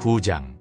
9장.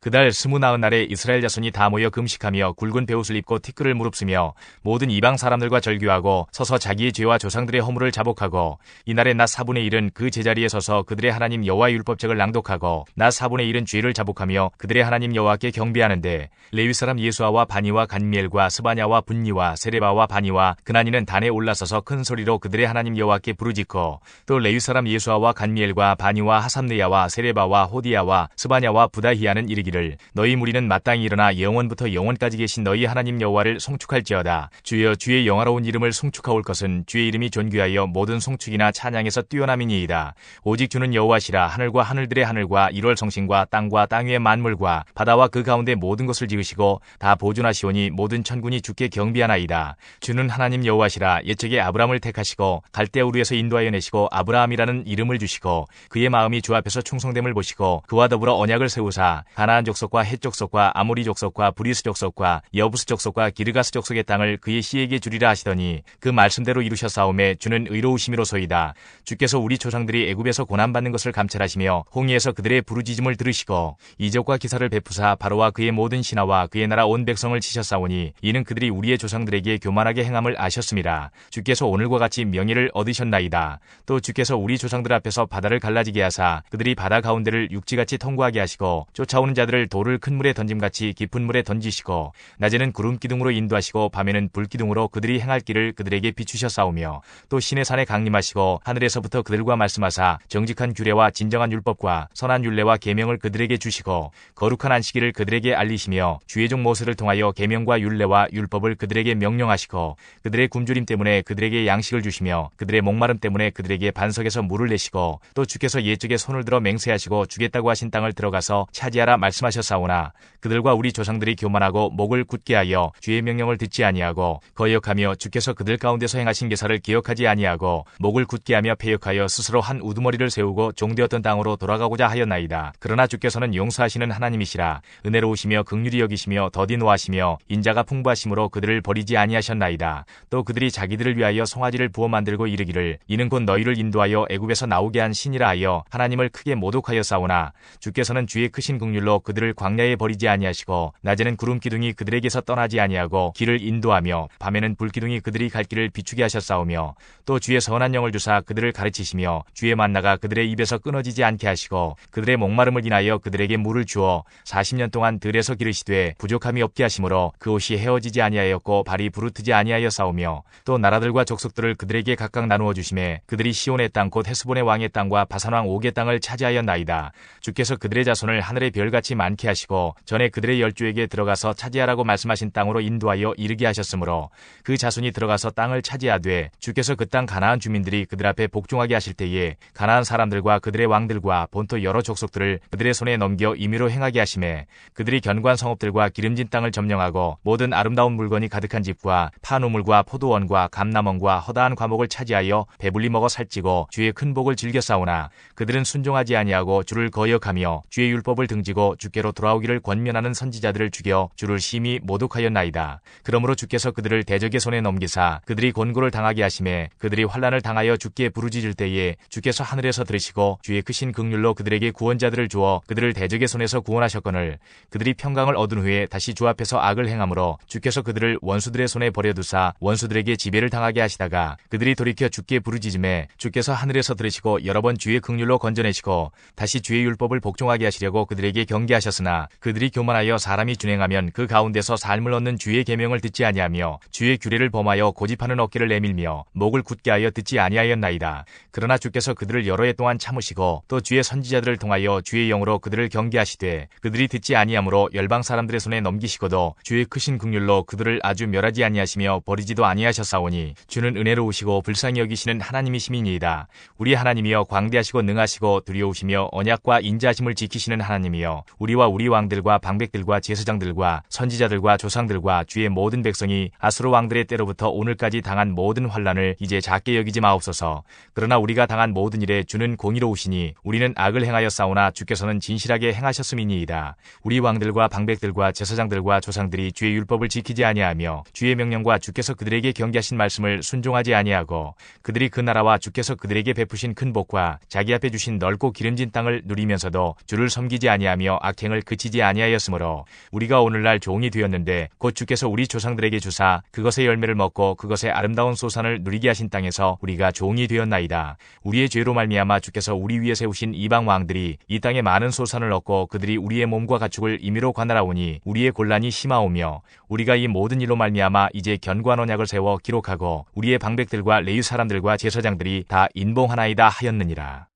그달 29날에 이스라엘 자손이 다 모여 금식하며 굵은 베옷을 입고 티끌을 무릅쓰며 모든 이방 사람들과 절규하고 서서 자기의 죄와 조상들의 허물을 자복하고 이날에 낮 4분의 1은 그 제자리에 서서 그들의 하나님 여호와의 율법책을 낭독하고 낮 4분의 1은 죄를 자복하며 그들의 하나님 여호와께 경배하는데 레위 사람 예수아와 바니와 간미엘과 스바냐와 분니와 세레바와 바니와 그나니는 단에 올라서서 큰 소리로 그들의 하나님 여호와께 부르짖고 또 레위 사람 예수아와 간미엘과 바니와 하삼느야와 세레바와 호디야와 스바냐와 부다히야는 이르기를 너희 무리는 마땅히 일어나 영원부터 영원까지 계신 너희 하나님 여호와를 송축할지어다. 주여, 주의 영화로운 이름을 송축하올 것은 주의 이름이 존귀하여 모든 송축이나 찬양에서 뛰어남이니이다. 오직 주는 여호와시라. 하늘과 하늘들의 하늘과 일월 성신과 땅과 땅 위의 만물과 바다와 그 가운데 모든 것을 지으시고 다 보존하시오니 모든 천군이 주께 경배하나이다. 주는 하나님 여호와시라. 옛적에 아브라함을 택하시고 갈대아 우르에서 인도하여 내시고 아브라함이라는 이름을 주시고 그의 마음이 주 앞에서 충성됨을 보시고 그와 더불어 언약을 세우사 가나안 족속과 헷 족속과 아모리 족속과 브리스 족속과 여부스 족속과 기르가스 족속의 땅을 그의 씨에게 주리라 하시더니 그 말씀대로 이루셨사오매 주는 의로우심이로소이다. 주께서 우리 조상들이 애굽에서 고난받는 것을 감찰하시며 홍해에서 그들의 부르짖음을 들으시고 이적과 기사를 베푸사 바로와 그의 모든 신하와 그의 나라 온 백성을 치셨사오니 이는 그들이 우리의 조상들에게 교만하게 행함을 아셨음이라. 주께서 오늘과 같이 명예를 얻으셨나이다. 또 주께서 우리 조상들 앞에서 바다를 갈라지게 하사 그들이 바다 가운데를 육지같이 통과하게 하시고 쫓아오는 자들을 돌을 큰 물에 던짐같이 깊은 물에 던지시고 낮에는 구름 기둥으로 인도하시고 밤에는 불 기둥으로 그들이 행할 길을 그들에게 비추셨사오며 또 신의 산에 강림하시고 하늘에서부터 그들과 말씀하사 정직한 규례와 진정한 율법과 선한 율례와 계명을 그들에게 주시고 거룩한 안식일을 그들에게 알리시며 주의 종 모세를 통하여 계명과 율례와 율법을 그들에게 명령하시고 그들의 굶주림 때문에 그들에게 양식을 주시며 그들의 목마름 때문에 그들에게 반석에서 물을 내시고 또 주께서 옛적에 손을 들어 맹세하시고 주겠다고 하신 땅을 들어가서 차지하라 말씀하셨사오나 그들과 우리 조상들이 교만하고 목을 굳게 하여 주의 명령을 듣지 아니하고 거역하며 주께서 그들 가운데서 행하신 계사를 기억하지 아니하고 목을 굳게 하며 패역하여 스스로 한 우두머리를 세우고 종되었던 땅으로 돌아가고자 하였나이다. 그러나 주께서는 용서하시는 하나님이시라. 은혜로우시며 긍휼히 여기시며 더디 노하시며 인자가 풍부하심으로 그들을 버리지 아니하셨나이다. 또 그들이 자기들을 위하여 송아지를 부어 만들고 이르기를 이는 곧 너희를 인도하여 애굽에서 나오게 한 신이라 하여 하나님을 크게 모독하였사오나 주께서는 주의 크신 긍휼로 그들을 광야에 버리지 아니하시고 낮에는 구름 기둥이 그들에게서 떠나지 아니하고 길을 인도하며 밤에는 불 기둥이 그들이 갈 길을 비추게 하셨사오며 또 주의 선한 영을 주사 그들을 가르치시며 주의 만나가 그들의 입에서 끊어지지 않게 하시고 그들의 목마름을 인하여 그들에게 물을 주어 40년 동안 들에서 기르시되 부족함이 없게 하심으로 그 옷이 헤어지지 아니하였고 발이 부르트지 아니하였사오며 또 나라들과 족속들을 그들에게 각각 나누어 주심에 그들이 시온의 땅 곧 헤스본의 왕의 땅과 바산 왕 옥의 땅을 차지하였나이다. 주께서 그들의 자손을 하늘의 별같이 많게 하시고 전에 그들의 열조에게 들어가서 차지하라고 말씀하신 땅으로 인도하여 이르게 하셨으므로 그 자손이 들어가서 땅을 차지하되 주께서 그 땅 가나안 주민들이 그들 앞에 복종하게 하실 때에 가나안 사람들과 그들의 왕들과 본토 여러 족속들을 그들의 손에 넘겨 임의로 행하게 하심에 그들이 견고한 성읍들과 기름진 땅을 점령하고 모든 아름다운 물건이 가득한 집과 파노물과 포도원과 감람원과 허다한 과목을 차지하여 배불리 먹어 살찌고 주의 큰 복을 즐겨 싸우나 그들은 순종하지 아니하고 주를 거역하며 주의 율법을 등지고 주께로 돌아오기를 권면하는 선지자들을 죽여 주를 심히 모독하였나이다. 그러므로 주께서 그들을 대적의 손에 넘기사 그들이 곤고를 당하게 하심에 그들이 환난을 당하여 주께 부르짖을 때에 주께서 하늘에서 들으시고 주의 크신 긍휼로 그들에게 구원자들을 주어 그들을 대적의 손에서 구원하셨거늘 그들이 평강을 얻은 후에 다시 주 앞에서 악을 행함으로 주께서 그들을 원수들의 손에 버려두사 원수들에게 지배를 당하게 하시다가 그들이 돌이켜 주께 부르짖음에 주께서 하늘에서 들으시고 여러 번 주의 긍휼로 건져내시고 다시 주의 율법을 복종하게 하시려고 그들에게 경계하셨으나 그들이 교만하여 사람이 준행하면 그 가운데서 삶을 얻는 주의 계명을 듣지 아니하며 주의 규례를 범하여 고집하는 어깨를 내밀며 목을 굳게 하여 듣지 아니하였나이다. 그러나 주께서 그들을 여러 해 동안 참으시고 또 주의 선지자들을 통하여 주의 영으로 그들을 경계하시되 그들이 듣지 아니하므로 열방 사람들의 손에 넘기시고도 주의 크신 긍휼로 그들을 아주 멸하지 아니하시며 버리지도 아니하셨사오니 주는 은혜로우시고 불쌍히 여기시는 하나님이심이니이다. 우리 하나님이여 광대하시고 능하시고 두려우시며 언약과 인자하심을 지키시는 하나님이여 우리와 우리 왕들과 방백들과 제사장들과 선지자들과 조상들과 주의 모든 백성이 아수르 왕들의 때로부터 오늘까지 당한 모든 환난을 이제 작게 여기지 마옵소서. 그러나 우리가 당한 모든 일에 주는 공의로우시니 우리는 악을 행하여 싸우나 주께서는 진실하게 행하셨음이니이다. 우리 왕들과 방백들과 제사장들과 조상들이 주의 율법을 지키지 아니하며 주의 명령과 주께서 그들에게 경계하신 말씀을 순종하지 아니하고 그들이 그 나라와 주께서 그들에게 베푸신 큰 복과 자기 앞에 주신 넓고 기름진 땅을 누리면서도 주를 섬기지 아니하며 악행을 그치지 아니하였으므로 우리가 오늘날 종이 되었는데 곧 주께서 우리 조상들에게 주사 그것의 열매를 먹고 그것의 아름다운 소산을 누리게 하신 땅에서 우리가 종이 되었나이다. 우리의 죄로 말미암아 주께서 우리 위에 세우신 이방 왕들이 이 땅에 많은 소산을 얻고 그들이 우리의 몸과 가축을 임의로 관할하오니 우리의 곤란이 심하오며 우리가 이 모든 일로 말미암아 이제 견고한 언약을 세워 기록하고 우리의 방백들과 레위 사람들과 제사장들이 다 인봉하나이다 하였느니라.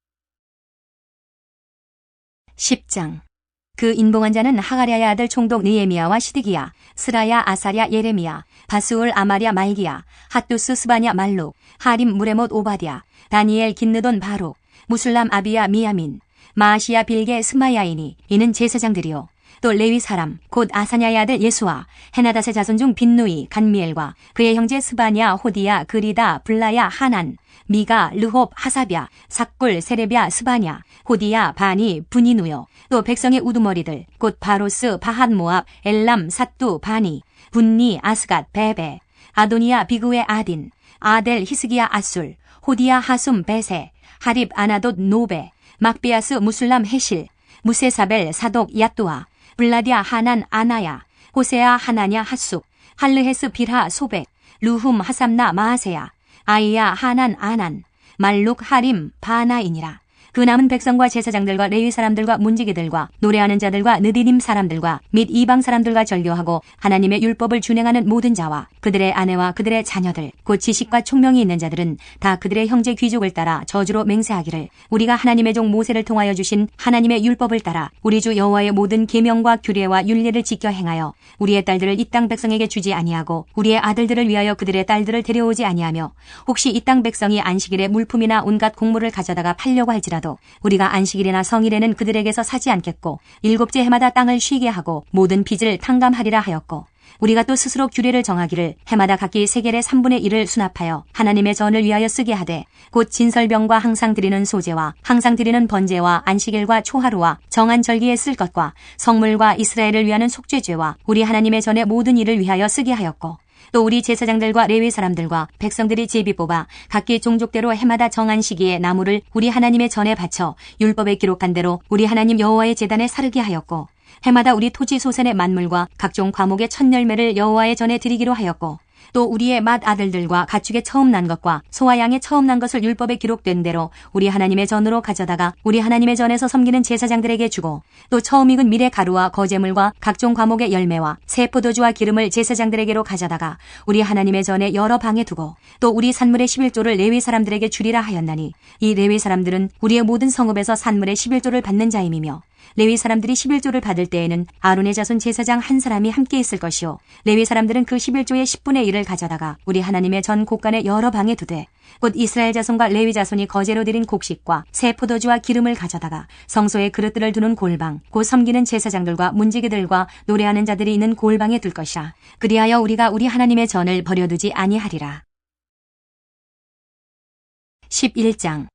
10장. 그 인봉한 자는 하가랴의 아들 총독 느헤미야와 시드기야, 스라야, 아사랴, 예레미야, 바수울, 아마랴, 말기야, 핫두스, 스바냐, 말룩, 하림, 무레못, 오바댜, 다니엘, 긴느돈, 바룩, 무술람, 아비야, 미야민, 마아시야, 빌게, 스마야이니 이는 제사장들이요. 또 레위 사람 곧 아사냐의 아들 예수와 헤나닷의 자손 중 빈누이, 간미엘과 그의 형제 스바냐, 호디야, 그리다, 블라야, 하난, 미가, 르홉, 하사랴, 삭굴, 세레랴, 스바냐, 호디야, 바니, 분이누요. 또 백성의 우두머리들 곧 바로스, 바핫 모압, 엘람, 삿두, 바니, 분니, 아스갓, 베베, 아도니야, 비그의 아딘, 아델, 히스기야, 아술, 호디야, 하숨, 베세, 하립, 아나돗, 노베, 막비아스, 무술람, 헤실, 무세사벨, 사독, 야뚜아, 블라디아, 하난, 아나야, 호세아, 하나냐, 핫숙, 할르헤스, 빌하, 소백, 루훔, 하삼나, 마하세야, 아이야, 하난, 아난, 말룩, 하림, 바나이니라. 그 남은 백성과 제사장들과 레위 사람들과 문지기들과 노래하는 자들과 느디님 사람들과 및 이방 사람들과 절교하고 하나님의 율법을 준행하는 모든 자와 그들의 아내와 그들의 자녀들 곧 지식과 총명이 있는 자들은 다 그들의 형제 귀족을 따라 저주로 맹세하기를 우리가 하나님의 종 모세를 통하여 주신 하나님의 율법을 따라 우리 주 여호와의 모든 계명과 규례와 율례를 지켜 행하여 우리의 딸들을 이 땅 백성에게 주지 아니하고 우리의 아들들을 위하여 그들의 딸들을 데려오지 아니하며 혹시 이 땅 백성이 안식일에 물품이나 온갖 곡물을 가져다가 팔려고 할지라도 우리가 안식일이나 성일에는 그들에게서 사지 않겠고 일곱째 해마다 땅을 쉬게 하고 모든 빚을 탕감하리라 하였고 우리가 또 스스로 규례를 정하기를 해마다 각기 세겔의 3분의 1을 수납하여 하나님의 전을 위하여 쓰게 하되 곧 진설병과 항상 드리는 소제와 항상 드리는 번제와 안식일과 초하루와 정한 절기에 쓸 것과 성물과 이스라엘을 위하는 속죄죄와 우리 하나님의 전의 모든 일을 위하여 쓰게 하였고 또 우리 제사장들과 레위 사람들과 백성들이 제비 뽑아 각기 종족대로 해마다 정한 시기에 나무를 우리 하나님의 전에 바쳐 율법에 기록한 대로 우리 하나님 여호와의 제단에 사르게 하였고 해마다 우리 토지 소산의 만물과 각종 과목의 첫 열매를 여호와의 전에 드리기로 하였고 또 우리의 맏 아들들과 가축의 처음 난 것과 소와 양의 처음 난 것을 율법에 기록된 대로 우리 하나님의 전으로 가져다가 우리 하나님의 전에서 섬기는 제사장들에게 주고 또 처음 익은 밀의 가루와 거제물과 각종 과목의 열매와 새 포도주와 기름을 제사장들에게로 가져다가 우리 하나님의 전에 여러 방에 두고 또 우리 산물의 11조를 레위 사람들에게 주리라 하였나니 이 레위 사람들은 우리의 모든 성읍에서 산물의 11조를 받는 자임이며 레위 사람들이 11조를 받을 때에는 아론의 자손 제사장 한 사람이 함께 있을 것이요 레위 사람들은 그 11조의 10분의 1을 가져다가 우리 하나님의 전 곳간의 여러 방에 두되 곧 이스라엘 자손과 레위 자손이 거제로 드린 곡식과 새 포도주와 기름을 가져다가 성소에 그릇들을 두는 골방 곧 섬기는 제사장들과 문지기들과 노래하는 자들이 있는 골방에 둘 것이라. 그리하여 우리가 우리 하나님의 전을 버려두지 아니하리라. 11장.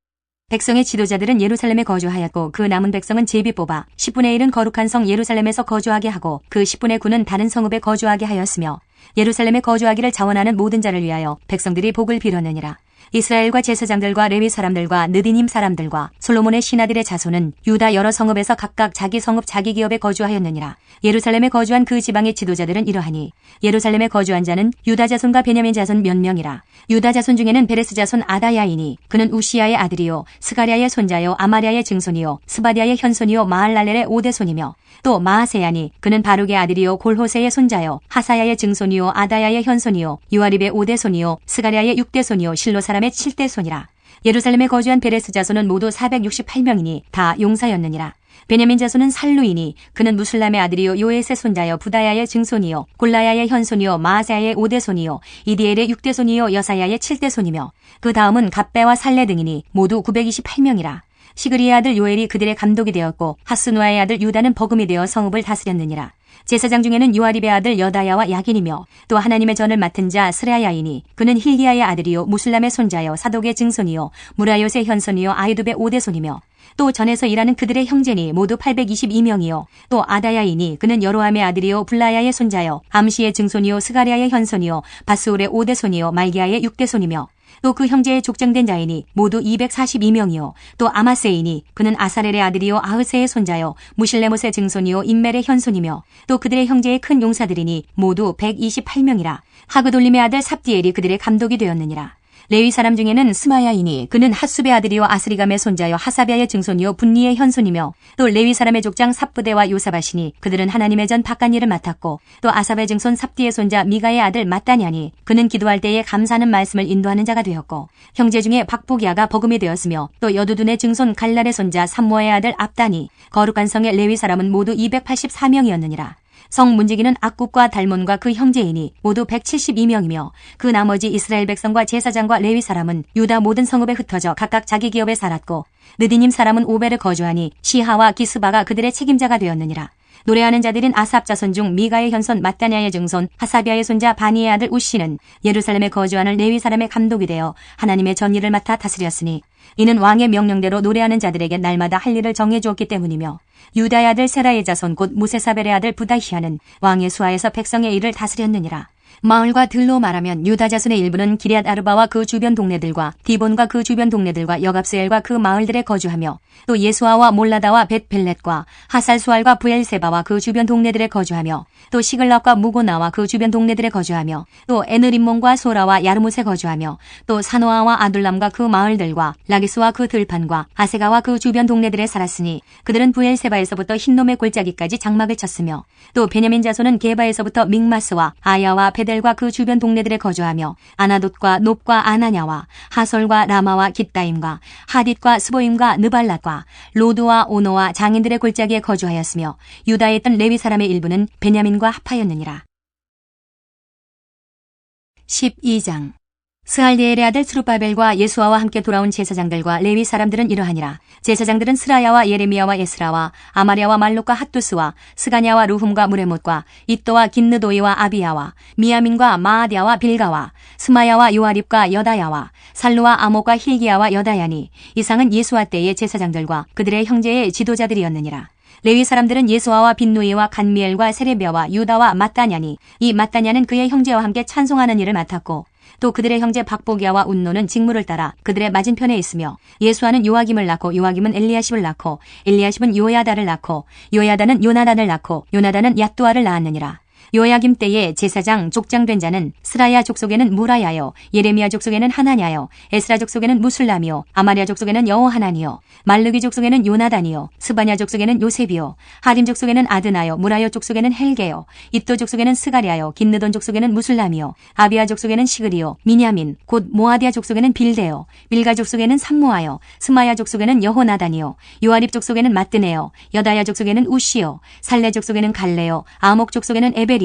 백성의 지도자들은 예루살렘에 거주하였고 그 남은 백성은 제비 뽑아 10분의 1은 거룩한 성 예루살렘에서 거주하게 하고 그 10분의 9는 다른 성읍에 거주하게 하였으며 예루살렘에 거주하기를 자원하는 모든 자를 위하여 백성들이 복을 빌었느니라. 이스라엘과 제사장들과 레위 사람들과 느디님 사람들과 솔로몬의 신하들의 자손은 유다 여러 성읍에서 각각 자기 성읍 자기 기업에 거주하였느니라. 예루살렘에 거주한 그 지방의 지도자들은 이러하니 예루살렘에 거주한 자는 유다 자손과 베냐민 자손 몇 명이라. 유다 자손 중에는 베레스 자손 아다야이니 그는 우시야의 아들이요 스가랴의 손자요 아마랴의 증손이요 스바디아의 현손이요 마할랄렐의 오대손이며 또 마하세야니 그는 바룩의 아들이요 골호세의 손자요 하사야의 증손이요 아다야의 현손이요 유아립의 오대손이요 스가랴의 육대손이요 실로 사람의 7대손이라. 예루살렘에 거주한 베레스 자손은 모두 468명이니 다 용사였느니라. 베냐민 자손은 살루이니 그는 무술람의 아들이요 요에스의 손자요 부다야의 증손이요 골라야의 현손이요 마아세야의 5대손이요 이디엘의 6대손이요 여사야의 7대손이며 그 다음은 갑배와 살레 등이니 모두 928명이라. 시그리의 아들 요엘이 그들의 감독이 되었고 하스누아의 아들 유다는 버금이 되어 성읍을 다스렸느니라. 제사장 중에는 요아립의 아들 여다야와 야긴이며 또 하나님의 전을 맡은 자 스라야이니 그는 힐기야의 아들이요 무술람의 손자요 사독의 증손이요 무라요의 현손이요 아이두의 5대손이며 또 전에서 일하는 그들의 형제니 모두 822명이요 또 아다야이니 그는 여로함의 아들이요 블라야의 손자요 암시의 증손이요 스가랴의 현손이요 바스울의 5대손이요 말기야의 6대손이며 또 그 형제의 족장된 자이니 모두 242명이요. 또 아마세이니 그는 아사렐의 아들이요 아흐세의 손자요 무실레못의 증손이요 인멜의 현손이며 또 그들의 형제의 큰 용사들이니 모두 128명이라. 하그돌림의 아들 삽디엘이 그들의 감독이 되었느니라. 레위 사람 중에는 스마야이니 그는 핫숲의 아들이요 아스리감의 손자요 하사비아의 증손이요 분니의 현손이며 또 레위 사람의 족장 삽부대와 요사바시니 그들은 하나님의 전 바깥 일을 맡았고 또 아삽의 증손 삽디의 손자 미가의 아들 마따냐니 그는 기도할 때에 감사하는 말씀을 인도하는 자가 되었고 형제 중에 박보기야가 버금이 되었으며 또 여두둔의 증손 갈랄의 손자 삼모의 아들 압다니 거룩한 성의 레위 사람은 모두 284명이었느니라. 성 문지기는 악굽과 달몬과 그 형제이니 모두 172명이며 그 나머지 이스라엘 백성과 제사장과 레위 사람은 유다 모든 성읍에 흩어져 각각 자기 기업에 살았고 느디님 사람은 오벨에 거주하니 시하와 기스바가 그들의 책임자가 되었느니라. 노래하는 자들인 아삽 자손 중 미가의 현손 마따냐의 증손 하사비아의 손자 바니의 아들 우시는 예루살렘에 거주하는 레위 사람의 감독이 되어 하나님의 전일을 맡아 다스렸으니 이는 왕의 명령대로 노래하는 자들에게 날마다 할 일을 정해주었기 때문이며 유다의 아들 세라의 자손 곧 무세사벨의 아들 부다히아는 왕의 수하에서 백성의 일을 다스렸느니라. 마을과 들로 말하면 유다 자손의 일부는 기럇 아르바와 그 주변 동네들과 디본과 그 주변 동네들과 여갑스엘과 그 마을들에 거주하며 또 예수아와 몰라다와 벳벨렛과 하살수알과 부엘세바와 그 주변 동네들에 거주하며 또 시글락과 무고나와 그 주변 동네들에 거주하며 또 에느림몬과 소라와 야르못에 거주하며 또 사노아와 아둘람과 그 마을들과 라기스와 그 들판과 아세가와 그 주변 동네들에 살았으니 그들은 부엘세바에서부터 흰놈의 골짜기까지 장막을 쳤으며 또 베냐민 자손은 게바에서부터 믹마스와 아야와 베델과 그 주변 동네들에 거주하며 아나돗과 놉과 아나냐와 하솔과 라마와 깃다임과 하딧과 스보임과 느발랏과 로드와 오노와 장인들의 골짜기에 거주하였으며 유다에 있던 레위 사람의 일부는 베냐민과 합하였느니라. 12장 스알디엘의 아들 스룹바벨과 예수아와 함께 돌아온 제사장들과 레위 사람들은 이러하니라. 제사장들은 스라야와 예레미야와 에스라와 아마랴와 말록과 핫두스와 스가냐와 루훔과 무레못과 이또와 긴느도이와 아비야와 미야민과 마아디아와 빌가와 스마야와 요아립과 여다야와 살루와 아목과 힐기야와 여다야니 이상은 예수아 때의 제사장들과 그들의 형제의 지도자들이었느니라. 레위 사람들은 예수아와 빈누이와 간미엘과 세레비아와 유다와 마따냐니 이 마따냐는 그의 형제와 함께 찬송하는 일을 맡았고 또 그들의 형제 박보기야와 운노는 직무를 따라 그들의 맞은편에 있으며 예수아는 요아김을 낳고 요아김은 엘리야십을 낳고 엘리야십은 요야다를 낳고 요야다는 요나단을 낳고 요나단은 얏두아를 낳았느니라. 요야김 때에 제사장 족장된 자는 스라야 족속에는 무라야요 예레미야 족속에는 하나냐요 에스라 족속에는 무술람이요 아마랴 족속에는 여호하나니요 말르기 족속에는 요나단이요 스바냐 족속에는 요셉이요 하림 족속에는 아드나요 무라요 족속에는 헬게요 이또 족속에는 스가랴요 긴느돈 족속에는 무술람이요 아비야 족속에는 시그리요 미냐민 곧 모아디아 족속에는 빌데요 밀가 족속에는 삼모아요 스마야 족속에는 여호나단이요 요아립 족속에는 마뜨네요 여다야 족속에는 우시요 살레 족속에는 갈레요 아목 족속에는 에벨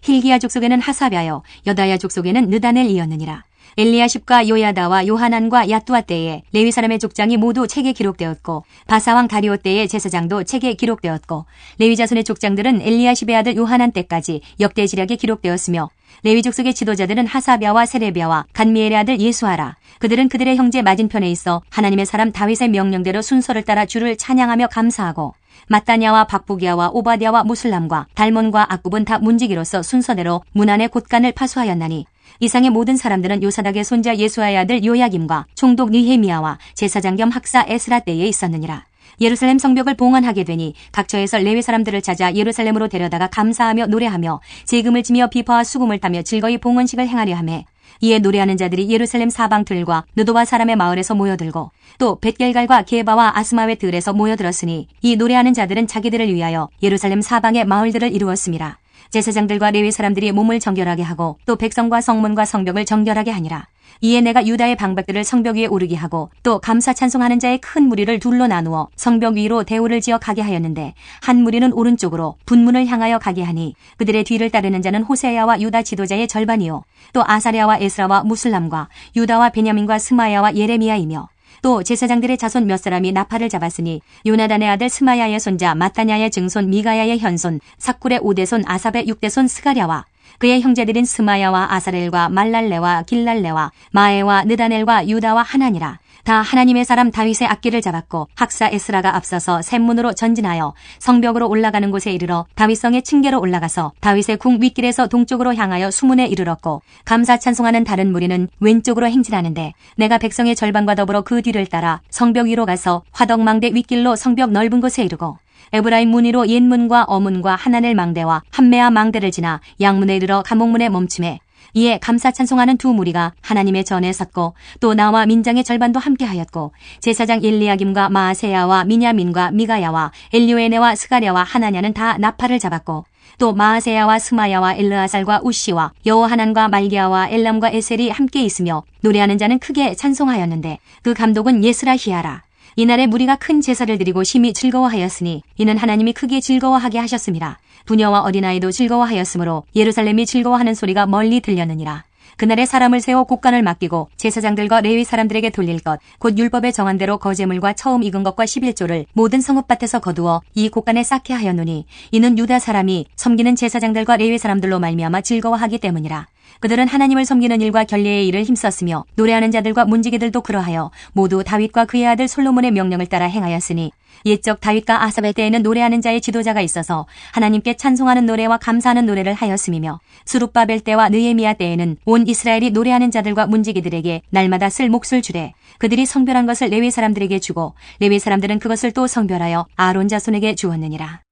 힐기야 족속에는 하사비아요 여다야 족속에는 느다넬이었느니라. 엘리야십과 요야다와 요하난과 야뚜아 때에 레위 사람의 족장이 모두 책에 기록되었고 바사왕 다리오 때의 제사장도 책에 기록되었고 레위 자손의 족장들은 엘리야십의 아들 요하난 때까지 역대지략에 기록되었으며 레위 족속의 지도자들은 하사비아와 세레비아와 간미엘의 아들 예수아라. 그들은 그들의 형제 맞은편에 있어 하나님의 사람 다윗의 명령대로 순서를 따라 주를 찬양하며 감사하고 마따냐와 박보기야와 오바디아와 무술람과 달몬과 악굽은 다 문지기로서 순서대로 문안의 곳간을 파수하였나니 이상의 모든 사람들은 요사닥의 손자 예수아의 아들 요야김과 총독 느헤미야와 제사장 겸 학사 에스라 때에 있었느니라. 예루살렘 성벽을 봉헌하게 되니 각처에서 레위 사람들을 찾아 예루살렘으로 데려다가 감사하며 노래하며 제금을 치며 비파와 수금을 타며 즐거이 봉헌식을 행하려 하매 이에 노래하는 자들이 예루살렘 사방들과 느도와 사람의 마을에서 모여들고 또 벳겔갈과 게바와 아스마웨 들에서 모여들었으니 이 노래하는 자들은 자기들을 위하여 예루살렘 사방의 마을들을 이루었음이라. 제사장들과 레위 사람들이 몸을 정결하게 하고 또 백성과 성문과 성벽을 정결하게 하니라. 이에 내가 유다의 방백들을 성벽 위에 오르게 하고 또 감사 찬송하는 자의 큰 무리를 둘로 나누어 성벽 위로 대오를 지어 가게 하였는데 한 무리는 오른쪽으로 분문을 향하여 가게 하니 그들의 뒤를 따르는 자는 호세야와 유다 지도자의 절반이요 또 아사랴와 에스라와 무술람과 유다와 베냐민과 스마야와 예레미야이며 또 제사장들의 자손 몇 사람이 나팔을 잡았으니 요나단의 아들 스마야의 손자 마따냐의 증손 미가야의 현손 삭굴의 5대손 아삽의 6대손 스가랴와 그의 형제들인 스마야와 아사렐과 말랄레와 길랄레와 마에와 느다넬과 유다와 하나니라. 다 하나님의 사람 다윗의 앞길을 잡았고 학사 에스라가 앞서서 샘문으로 전진하여 성벽으로 올라가는 곳에 이르러 다윗성의 층계로 올라가서 다윗의 궁 윗길에서 동쪽으로 향하여 수문에 이르렀고 감사 찬송하는 다른 무리는 왼쪽으로 행진하는데 내가 백성의 절반과 더불어 그 뒤를 따라 성벽 위로 가서 화덕망대 윗길로 성벽 넓은 곳에 이르고 에브라임 문 위로 옛문과 어문과 하나넬 망대와 함메아 망대를 지나 양문에 이르러 감옥문에 멈춤에 이에 감사 찬송하는 두 무리가 하나님의 전에 섰고 또 나와 민장의 절반도 함께하였고 제사장 엘리야김과 마아세야와 미냐민과 미가야와 엘리오에네와 스가랴와 하나냐는 다 나팔을 잡았고 또 마아세야와 스마야와 엘르아살과 우시와 여호하난과 말기야와 엘람과 에셀이 함께 있으며 노래하는 자는 크게 찬송하였는데 그 감독은 예스라히야라. 이날에 무리가 큰 제사를 드리고 심히 즐거워하였으니 이는 하나님이 크게 즐거워하게 하셨습니다. 부녀와 어린아이도 즐거워하였으므로 예루살렘이 즐거워하는 소리가 멀리 들렸느니라. 그날에 사람을 세워 곡간을 맡기고 제사장들과 레위 사람들에게 돌릴 것 곧 율법에 정한 대로 거제물과 처음 익은 것과 11조를 모든 성읍밭에서 거두어 이 곡간에 쌓게 하였노니 이는 유다 사람이 섬기는 제사장들과 레위 사람들로 말미암아 즐거워하기 때문이라. 그들은 하나님을 섬기는 일과 결례의 일을 힘썼으며 노래하는 자들과 문지기들도 그러하여 모두 다윗과 그의 아들 솔로몬의 명령을 따라 행하였으니 옛적 다윗과 아삽의 때에는 노래하는 자의 지도자가 있어서 하나님께 찬송하는 노래와 감사하는 노래를 하였음이며 스룹바벨 때와 느헤미야 때에는 온 이스라엘이 노래하는 자들과 문지기들에게 날마다 쓸 몫을 주되 그들이 성별한 것을 레위 사람들에게 주고 레위 사람들은 그것을 또 성별하여 아론 자손에게 주었느니라.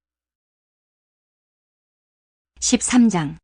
13장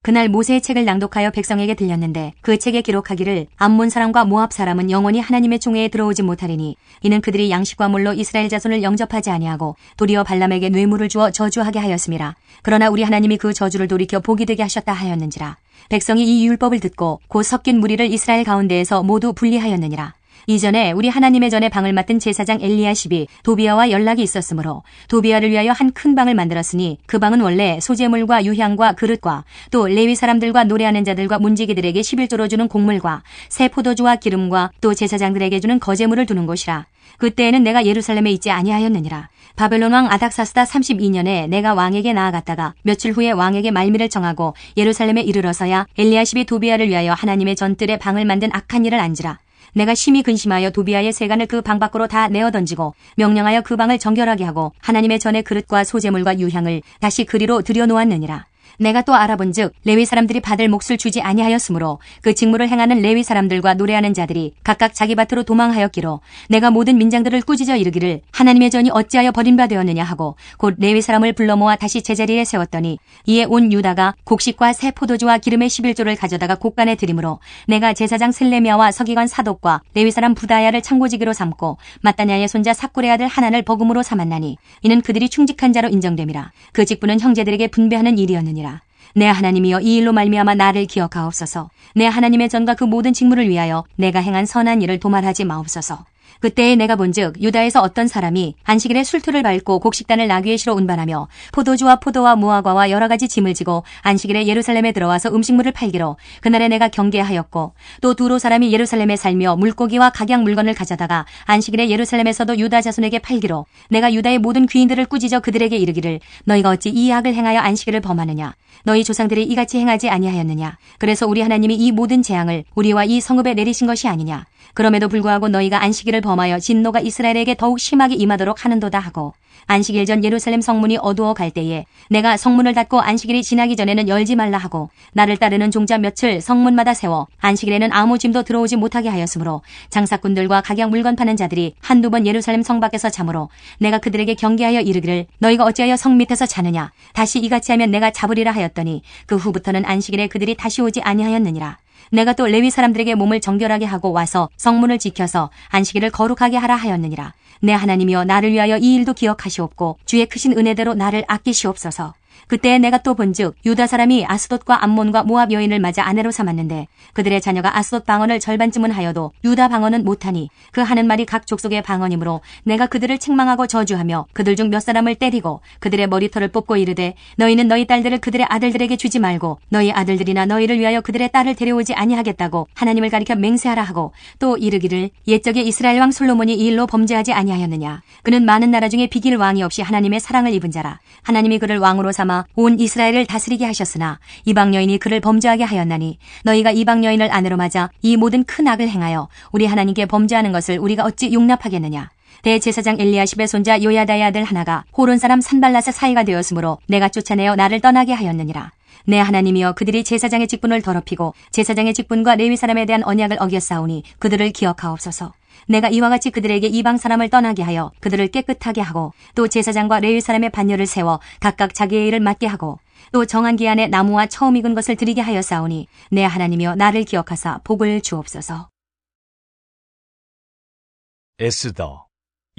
그날 모세의 책을 낭독하여 백성에게 들렸는데 그 책에 기록하기를 암몬 사람과 모압 사람은 영원히 하나님의 총회에 들어오지 못하리니 이는 그들이 양식과 물로 이스라엘 자손을 영접하지 아니하고 도리어 발람에게 뇌물을 주어 저주하게 하였음이라. 그러나 우리 하나님이 그 저주를 돌이켜 복이 되게 하셨다 하였는지라. 백성이 이 율법을 듣고 곧 섞인 무리를 이스라엘 가운데에서 모두 분리하였느니라. 이전에 우리 하나님의 전에 방을 맡은 제사장 엘리야십이 도비아와 연락이 있었으므로 도비아를 위하여 한 큰 방을 만들었으니 그 방은 원래 소재물과 유향과 그릇과 또 레위 사람들과 노래하는 자들과 문지기들에게 11조로 주는 곡물과 새 포도주와 기름과 또 제사장들에게 주는 거제물을 두는 곳이라. 그때에는 내가 예루살렘에 있지 아니하였느니라. 바벨론 왕 아닥사스다 32년에 내가 왕에게 나아갔다가 며칠 후에 왕에게 말미를 정하고 예루살렘에 이르러서야 엘리야십이 도비아를 위하여 하나님의 전뜰에 방을 만든 악한 일을 안지라. 내가 심히 근심하여 도비아의 세간을 그 방 밖으로 다 내어 던지고 명령하여 그 방을 정결하게 하고 하나님의 전의 그릇과 소재물과 유향을 다시 그리로 들여놓았느니라. 내가 또 알아본즉 레위 사람들이 받을 몫을 주지 아니하였으므로 그 직무를 행하는 레위 사람들과 노래하는 자들이 각각 자기 밭으로 도망하였기로 내가 모든 민장들을 꾸짖어 이르기를 하나님의 전이 어찌하여 버림받되었느냐 하고 곧 레위 사람을 불러 모아 다시 제자리에 세웠더니 이에 온 유다가 곡식과 새 포도주와 기름의 11조를 가져다가 곡간에 드림으로 내가 제사장 슬레미아와 서기관 사독과 레위 사람 부다야를 창고지기로 삼고 마따냐의 손자 삭굴의 아들 하난을 버금으로 삼았나니 이는 그들이 충직한 자로 인정됨이라. 그 직분은 형제들에게 분배하는 일이었느니라. 내 하나님이여 이 일로 말미암아 나를 기억하옵소서. 내 하나님의 전과 그 모든 직무를 위하여 내가 행한 선한 일을 도말하지 마옵소서. 그때에 내가 본즉 유다에서 어떤 사람이 안식일에 술투를 밟고 곡식단을 나귀에 실어 운반하며 포도주와 포도와 무화과와 여러 가지 짐을 지고 안식일에 예루살렘에 들어와서 음식물을 팔기로 그날에 내가 경계하였고 또 두로 사람이 예루살렘에 살며 물고기와 각양 물건을 가져다가 안식일에 예루살렘에서도 유다 자손에게 팔기로 내가 유다의 모든 귀인들을 꾸짖어 그들에게 이르기를 너희가 어찌 이 악을 행하여 안식일을 범하느냐. 너희 조상들이 이같이 행하지 아니하였느냐. 그래서 우리 하나님이 이 모든 재앙을 우리와 이 성읍에 내리신 것이 아니냐. 그럼에도 불구하고 너희가 안식일을 범하여 진노가 이스라엘에게 더욱 심하게 임하도록 하는도다 하고 안식일 전 예루살렘 성문이 어두워 갈 때에 내가 성문을 닫고 안식일이 지나기 전에는 열지 말라 하고 나를 따르는 종자 며칠 성문마다 세워 안식일에는 아무 짐도 들어오지 못하게 하였으므로 장사꾼들과 각양 물건 파는 자들이 한두 번 예루살렘 성 밖에서 자므로 내가 그들에게 경계하여 이르기를 너희가 어찌하여 성 밑에서 자느냐. 다시 이같이 하면 내가 잡으리라 하였더니 그 후부터는 안식일에 그들이 다시 오지 아니하였느니라. 내가 또 레위 사람들에게 몸을 정결하게 하고 와서 성문을 지켜서 안식일을 거룩하게 하라 하였느니라. 내 하나님이여 나를 위하여 이 일도 기억하시옵고 주의 크신 은혜대로 나를 아끼시옵소서. 그때 내가 또 본즉 유다 사람이 아스돗과 암몬과 모압 여인을 맞아 아내로 삼았는데 그들의 자녀가 아스돗 방언을 절반쯤은 하여도 유다 방언은 못하니 그 하는 말이 각 족속의 방언이므로 내가 그들을 책망하고 저주하며 그들 중 몇 사람을 때리고 그들의 머리털을 뽑고 이르되 너희는 너희 딸들을 그들의 아들들에게 주지 말고 너희 아들들이나 너희를 위하여 그들의 딸을 데려오지 아니하겠다고 하나님을 가리켜 맹세하라 하고 또 이르기를 옛적에 이스라엘 왕 솔로몬이 이 일로 범죄하지 아니하였느냐. 그는 많은 나라 중에 비길 왕이 없이 하나님의 사랑을 입은 자라. 하나님이 그를 왕으로 삼아 삼아 온 이스라엘을 다스리게 하셨으나 이방 여인이 그를 범죄하게 하였나니 너희가 이방 여인을 아내로 맞아 이 모든 큰 악을 행하여 우리 하나님께 범죄하는 것을 우리가 어찌 용납하겠느냐. 대제사장 엘리야십의 손자 요야다의 아들 하나가 호론 사람 산발랏의 사이가 되었으므로 내가 쫓아내어 나를 떠나게 하였느니라. 내 하나님이여 그들이 제사장의 직분을 더럽히고 제사장의 직분과 레위 사람에 대한 언약을 어겼사오니 그들을 기억하옵소서. 내가 이와 같이 그들에게 이방 사람을 떠나게 하여 그들을 깨끗하게 하고 또 제사장과 레위 사람의 반열을 세워 각각 자기의 일을 맡게 하고 또 정한 기한에 나무와 처음 익은 것을 드리게 하였사오니 내 하나님이여 나를 기억하사 복을 주옵소서. 에스더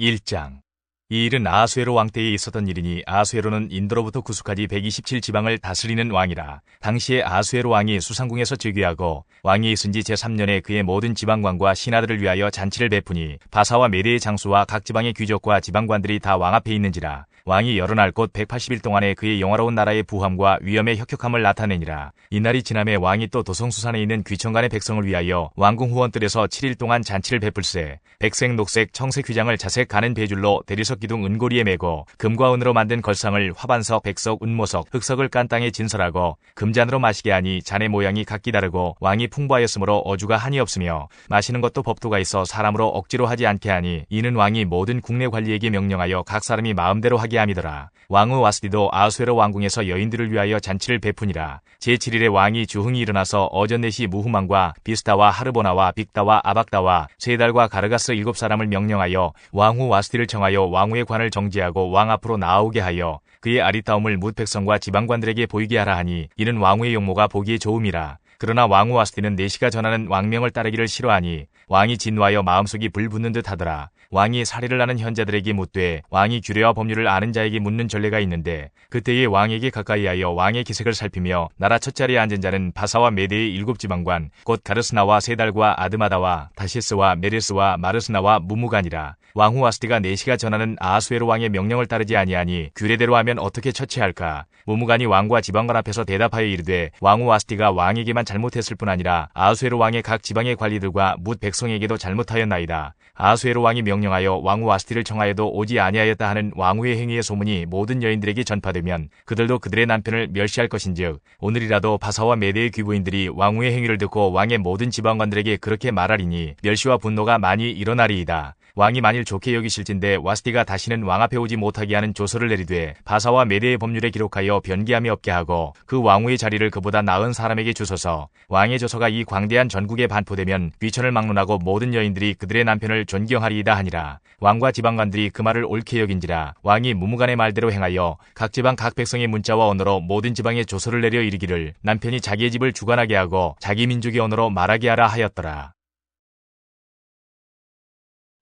1장. 이 일은 아하수에로 왕 때에 있었던 일이니 아하수에로는 인도로부터 구스까지 127지방을 다스리는 왕이라. 당시에 아하수에로 왕이 수상궁에서 즉위하고 왕이 있은 지 제3년에 그의 모든 지방관과 신하들을 위하여 잔치를 베푸니 바사와 메대의 장수와 각 지방의 귀족과 지방관들이 다 왕 앞에 있는지라. 왕이 여러 날 곧 180일 동안에 그의 영화로운 나라의 부함과 위엄의 혁혁함을 나타내니라. 이날이 지남에 왕이 또 도성수산에 있는 귀천간의 백성을 위하여 왕궁 후원뜰에서 7일 동안 잔치를 베풀세. 백색, 녹색, 청색 휘장을 자색 가는 배줄로 대리석 기둥 은고리에 메고 금과 은으로 만든 걸상을 화반석, 백석, 은모석, 흑석을 깐 땅에 진설하고 금잔으로 마시게 하니 잔의 모양이 각기 다르고 왕이 풍부하였으므로 어주가 한이 없으며 마시는 것도 법도가 있어 사람으로 억지로 하지 않게 하니 이는 왕이 모든 국내 관리에게 명령하여 각 사람이 마음대로 하게 함이더라. 왕후 와스디도 아하수에로 왕궁에서 여인들을 위하여 잔치를 베푸니라. 제7일에 왕이 주흥이 일어나서 어전넷이 무후만과 비스타와 하르보나와 빅다와 아박다와 세달과 가르가스 7사람을 명령하여 왕후 와스디를 청하여 왕후의 관을 정지하고 왕 앞으로 나아오게 하여 그의 아리따움을 뭇 백성과 지방관들에게 보이게 하라 하니 이는 왕후의 용모가 보기에 좋음이라. 그러나 왕후 와스디는 내시가 전하는 왕명을 따르기를 싫어하니 왕이 진노하여 마음속이 불붙는 듯 하더라. 왕이 사례를 아는 현자들에게 묻되 왕이 규례와 법률을 아는 자에게 묻는 전례가 있는데 그때에 왕에게 가까이하여 왕의 기색을 살피며 나라 첫자리에 앉은 자는 바사와 메대의 7지방관 곧 가르스나와 세달과 아드마다와 다시스와 메레스와 마르스나와 무무간이라. 왕후 와스디가 내시가 전하는 아하수에로 왕의 명령을 따르지 아니하니 규례대로 하면 어떻게 처치할까. 무무간이 왕과 지방관 앞에서 대답하여 이르되 왕후 와스디가 왕에게만 잘못했을 뿐 아니라 아하수에로 왕의 각 지방의 관리들과 뭇 백성에게도 잘못하였나이다. 아하수에로 왕이 명령하여 왕후 와스디를 청하여도 오지 아니하였다 하는 왕후의 행위의 소문이 모든 여인들에게 전파되면 그들도 그들의 남편을 멸시할 것인즉 오늘이라도 바사와 메대의 귀부인들이 왕후의 행위를 듣고 왕의 모든 지방관들에게 그렇게 말하리니 멸시와 분노가 많이 일어나리이다. 왕이 만일 좋게 여기실진데 와스디가 다시는 왕 앞에 오지 못하게 하는 조서를 내리되 바사와 메대의 법률에 기록하여 변개함이 없게 하고 그 왕후의 자리를 그보다 나은 사람에게 주소서. 왕의 조서가 이 광대한 전국에 반포되면 귀천을 막론하고 모든 여인들이 그들의 남편을 존경하리이다 하니라. 왕과 지방관들이 그 말을 옳게 여긴지라. 왕이 무무간의 말대로 행하여 각 지방 각 백성의 문자와 언어로 모든 지방에 조서를 내려 이르기를 남편이 자기의 집을 주관하게 하고 자기 민족의 언어로 말하게 하라 하였더라.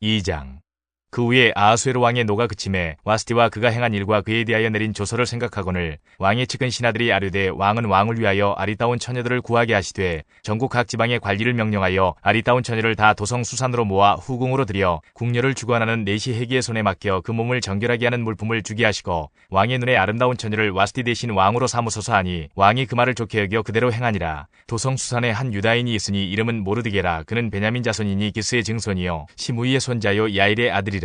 2장. 그 후에 아하수에로 왕의 노가 그침에 와스디와 그가 행한 일과 그에 대하여 내린 조서를 생각하거늘 왕의 측근 신하들이 아뢰되 왕은 왕을 위하여 아리따운 처녀들을 구하게 하시되 전국 각 지방의 관리를 명령하여 아리따운 처녀를 다 도성 수산으로 모아 후궁으로 들여 궁녀를 주관하는 내시 해기의 손에 맡겨 그 몸을 정결하게 하는 물품을 주게 하시고 왕의 눈에 아름다운 처녀를 와스디 대신 왕으로 삼으소서 하니 왕이 그 말을 좋게 여겨 그대로 행하니라. 도성 수산에 한 유다인이 있으니 이름은 모르드게라. 그는 베냐민 자손이니 기스의 증손이요 시므이의 손자요 야일의 아들이라.